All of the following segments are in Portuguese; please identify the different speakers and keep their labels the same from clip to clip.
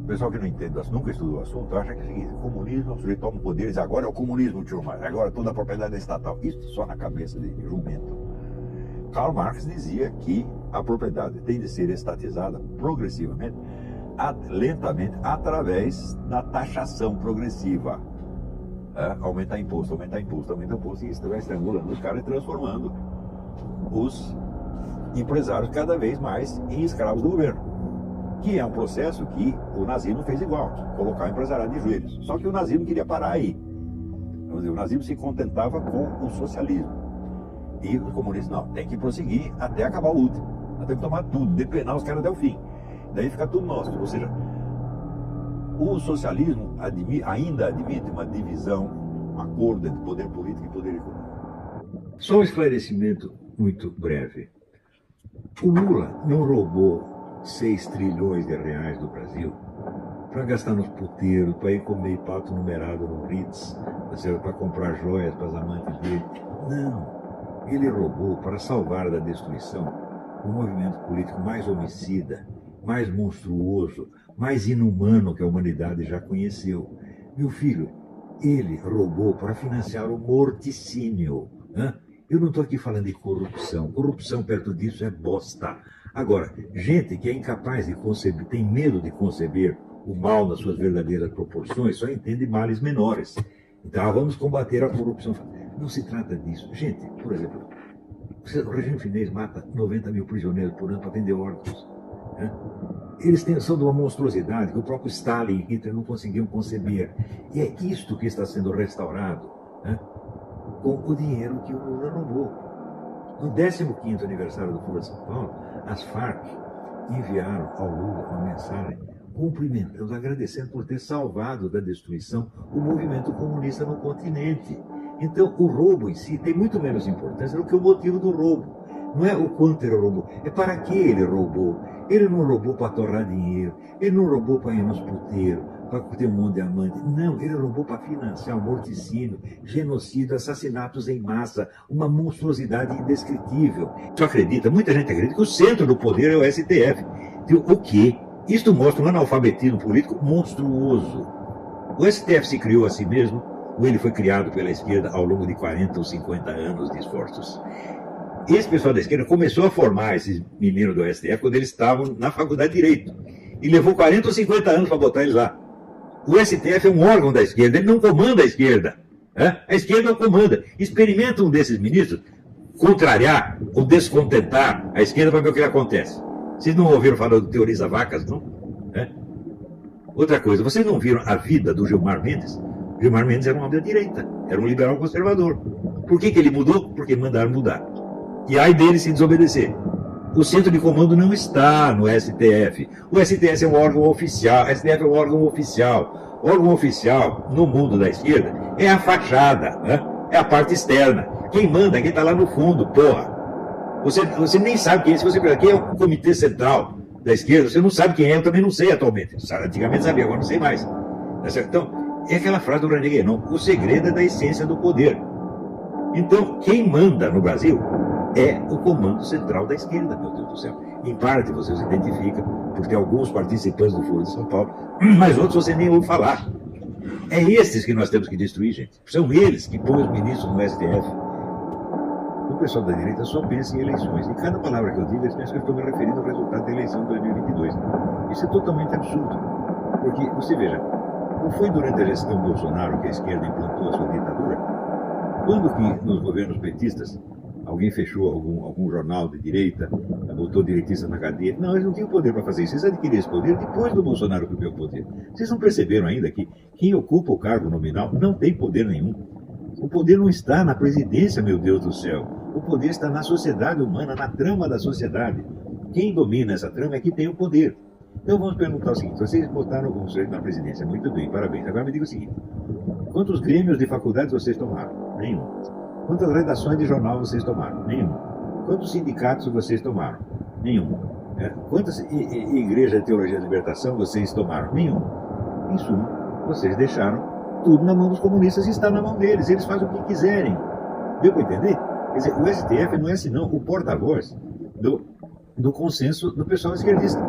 Speaker 1: O pessoal que não entende, nunca estudou o assunto, acha que é o seguinte: o comunismo, o sujeito toma poderes, agora é o comunismo, tio, mas agora toda a propriedade é estatal. Isso só na cabeça de jumento. Karl Marx dizia que a propriedade tem de ser estatizada progressivamente, lentamente, através da taxação progressiva. Aumentar imposto, aumentar imposto, aumentar imposto, e isso vai estrangulando os caras e transformando os empresários cada vez mais em escravos do governo. Que é um processo que o nazismo fez igual, colocar o empresariado de joelhos. Só que o nazismo queria parar aí. Vamos dizer, o nazismo se contentava com o socialismo. E os comunistas não, tem que prosseguir até acabar o último. Nós temos que tomar tudo, depenar os caras até o fim. Daí fica tudo nosso. Ou seja, o socialismo ainda admite uma divisão, um acordo entre poder político e poder econômico. Só um esclarecimento muito breve. O Lula não roubou 6 trilhões de reais do Brasil para gastar nos puteiros, para ir comer pato numerado no Ritz, para comprar joias para as amantes dele. Não. Ele roubou para salvar da destruição o movimento político mais homicida, mais monstruoso, mais inumano que a humanidade já conheceu. Meu filho, ele roubou para financiar o morticínio. Eu não estou aqui falando de corrupção. Corrupção perto disso é bosta. Agora, gente que é incapaz de conceber, tem medo de conceber o mal nas suas verdadeiras proporções, só entende males menores. Então, vamos combater a corrupção. Não se trata disso. Gente, por exemplo, o regime chinês mata 90 mil prisioneiros por ano para vender órgãos. Eles são de uma monstruosidade que o próprio Stalin e Hitler não conseguiam conceber. E é isto que está sendo restaurado com o dinheiro que o Lula roubou. No 15º aniversário do Foro de São Paulo, as Farc enviaram ao Lula uma mensagem cumprimentando, agradecendo por ter salvado da destruição o movimento comunista no continente. Então, o roubo em si tem muito menos importância do que o motivo do roubo. Não é o quanto ele roubou, é para que ele roubou. Ele não roubou para torrar dinheiro, ele não roubou para ir nos puteiros, para ter um monte de amante. Não, ele roubou para financiar o morticínio, genocídio, assassinatos em massa, uma monstruosidade indescritível. Você acredita? Muita gente acredita que o centro do poder é o STF. O quê? Isto mostra um analfabetismo político monstruoso. O STF se criou a si mesmo, ou ele foi criado pela esquerda ao longo de 40 ou 50 anos de esforços? Esse pessoal da esquerda começou a formar esses meninos do STF quando eles estavam na faculdade de Direito. E levou 40 ou 50 anos para botar eles lá. O STF é um órgão da esquerda, ele não comanda a esquerda. A esquerda não comanda. Experimenta um desses ministros contrariar ou descontentar a esquerda para ver o que acontece. Vocês não ouviram falar do Teoriza Vacas, não? Outra coisa, vocês não viram a vida do Gilmar Mendes? Gilmar Mendes era um homem da direita, era um liberal conservador. Por que ele mudou? Porque mandaram mudar. E aí dele se desobedecer. O centro de comando não está no STF. O STF é um órgão oficial. O STF é um órgão oficial. O órgão oficial, no mundo da esquerda, é a fachada, é a parte externa. Quem manda é quem está lá no fundo, porra. Você nem sabe quem é. Se você perguntar quem é o comitê central da esquerda, você não sabe quem é, eu também não sei atualmente. Antigamente sabia, agora não sei mais. Então, é aquela frase do René Guénon: o segredo é da essência do poder. Então, quem manda no Brasil é o comando central da esquerda, meu Deus do céu. Em parte você os identifica, porque tem alguns participantes do Foro de São Paulo, mas outros você nem ouve falar. É esses que nós temos que destruir, gente. São eles que põem os ministros no STF. O pessoal da direita só pensa em eleições. E cada palavra que eu digo, eles pensam que eu estou me referindo ao resultado da eleição de 2022. Isso é totalmente absurdo. Porque, você veja, não foi durante a gestão Bolsonaro que a esquerda implantou a sua ditadura? Quando que nos governos petistas alguém fechou algum jornal de direita, botou direitista na cadeia? Não, eles não tinham poder para fazer isso. Eles adquiriram esse poder depois do Bolsonaro que teve o poder. Vocês não perceberam ainda que quem ocupa o cargo nominal não tem poder nenhum? O poder não está na presidência, meu Deus do céu. O poder está na sociedade humana, na trama da sociedade. Quem domina essa trama é que tem o poder. Então vamos perguntar o seguinte: vocês botaram o sujeito na presidência, muito bem, parabéns. Agora me diga o seguinte: quantos grêmios de faculdades vocês tomaram? Nenhum. Quantas redações de jornal vocês tomaram? Nenhum. Quantos sindicatos vocês tomaram? Nenhum. Quantas igrejas de teologia da libertação vocês tomaram? Nenhum. Em suma, vocês deixaram tudo na mão dos comunistas e está na mão deles. Eles fazem o que quiserem. Deu para entender? Quer dizer, o STF não é senão o porta-voz do consenso do pessoal esquerdista.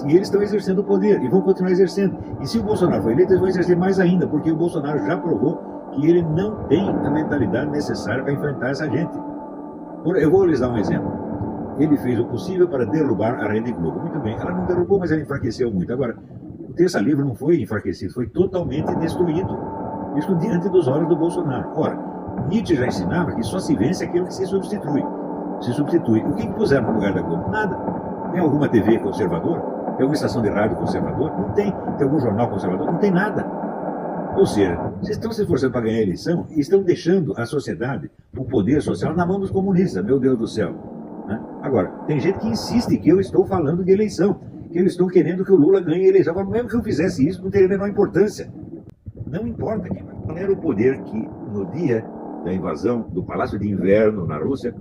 Speaker 1: E eles estão exercendo o poder e vão continuar exercendo. E se o Bolsonaro for eleito, eles vão exercer mais ainda, porque o Bolsonaro já provou que ele não tem a mentalidade necessária para enfrentar essa gente. Eu vou lhes dar um exemplo. Ele fez o possível para derrubar a Rede Globo. Muito bem, ela não derrubou, mas ela enfraqueceu muito. Agora, o Terça Livre não foi enfraquecido, foi totalmente destruído. Isso diante dos olhos do Bolsonaro. Ora, Nietzsche já ensinava que só se vence aquilo que se substitui. O que puseram no lugar da Globo? Nada. Tem alguma TV conservadora? Tem alguma estação de rádio conservadora? Não tem. Tem algum jornal conservador? Não tem nada. Ou seja, vocês estão se esforçando para ganhar a eleição e estão deixando a sociedade, o poder social, na mão dos comunistas, meu Deus do céu. Né? Agora, tem gente que insiste que eu estou falando de eleição, que eu estou querendo que o Lula ganhe a eleição. Mas mesmo que eu fizesse isso, não teria a menor importância. Não importa qual era o poder que, no dia da invasão do Palácio de Inverno na Rússia,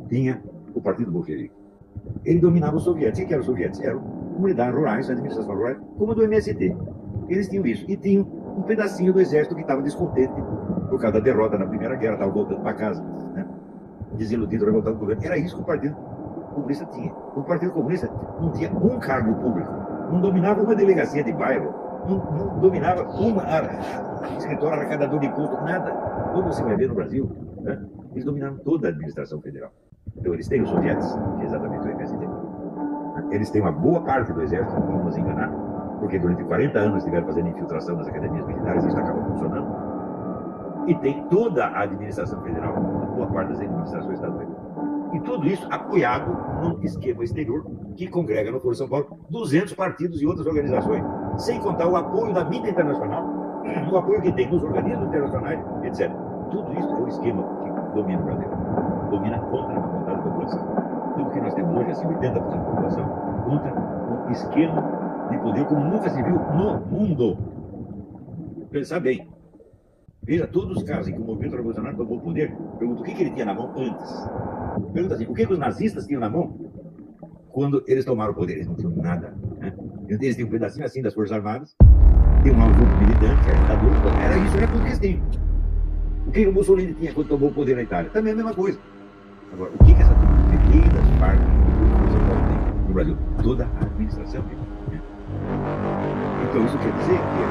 Speaker 1: tinha o Partido Bolchevique. Ele dominava os soviéticos. O que eram os soviéticos? Eram comunidades rurais, administração rural, como a do MST. Eles tinham isso. E tinham um pedacinho do exército que estava descontente por causa da derrota na Primeira Guerra, estava voltando para casa, né? Desiludido, revoltado com o governo. Era isso que o Partido Comunista tinha. O Partido Comunista não tinha um cargo público, não dominava uma delegacia de bairro, não dominava uma escritório arrecadador de imposto, nada. Como você vai ver no Brasil, né? Eles dominaram toda a administração federal. Então eles têm os soviéticos, que é exatamente o MST. Eles têm uma boa parte do exército, não vamos nos enganar, porque durante 40 anos estiveram fazendo infiltração nas academias militares e isso acaba funcionando. E tem toda a administração federal, uma boa parte das administrações estaduais. E tudo isso apoiado num esquema exterior que congrega no Foro São Paulo 200 partidos e outras organizações, sem contar o apoio da mídia internacional, o apoio que tem nos organismos internacionais, etc. Tudo isso é o esquema que domina o Brasil. Domina contra a vontade da população. Tudo que nós temos hoje, assim, 80% da população, contra um esquema de poder como nunca se viu no mundo. Pensar bem. Veja todos os casos em que o movimento revolucionário tomou o poder. Pergunta o que ele tinha na mão antes. Pergunta assim, o que os nazistas tinham na mão quando eles tomaram o poder? Eles não tinham nada. Né? Eles tinham um pedacinho assim das Forças Armadas, tinham um grupo militante, era isso, era tudo que eles tinham. O que o Mussolini tinha quando tomou o poder na Itália? Também a mesma coisa. Agora, o que essa pequenas partes do Foro São Paulo tem no Brasil? Toda a administração tem. Então isso quer dizer que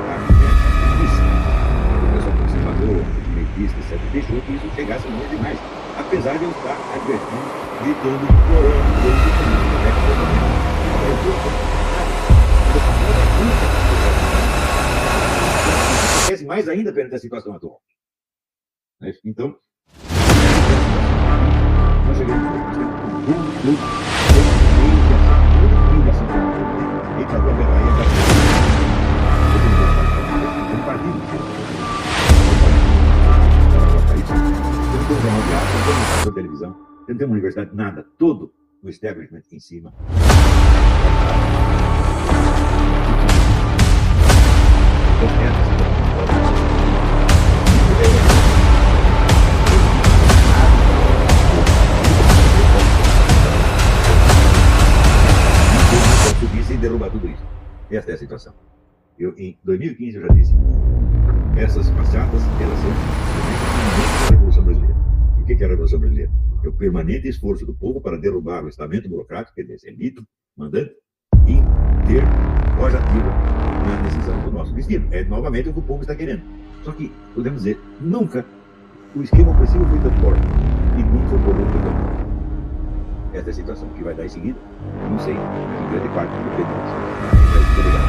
Speaker 1: o pessoal conservador, direitista, etc., deixou que isso chegasse longe demais, apesar de eu estar advertindo, gritando, chorando, acontece mais ainda perante a situação atual. Então, nós chegamos a televisão, não tem uma universidade, nada, todo o establishment em cima. Sem derrubar tudo isso. Esta é a situação. Em 2015 eu já disse, essas passeatas, elas são a Revolução Brasileira. E o que é a Revolução Brasileira? É o permanente esforço do povo para derrubar o estamento burocrático, quer dizer, elite, mandante, e ter voz ativa na decisão do nosso destino. É novamente o que o povo está querendo. Só que, podemos dizer, nunca o esquema opressivo foi tão forte e nunca o povo foi tão forte. Esta é a situação que vai dar em seguida, não sei, em grande parte do depende disso.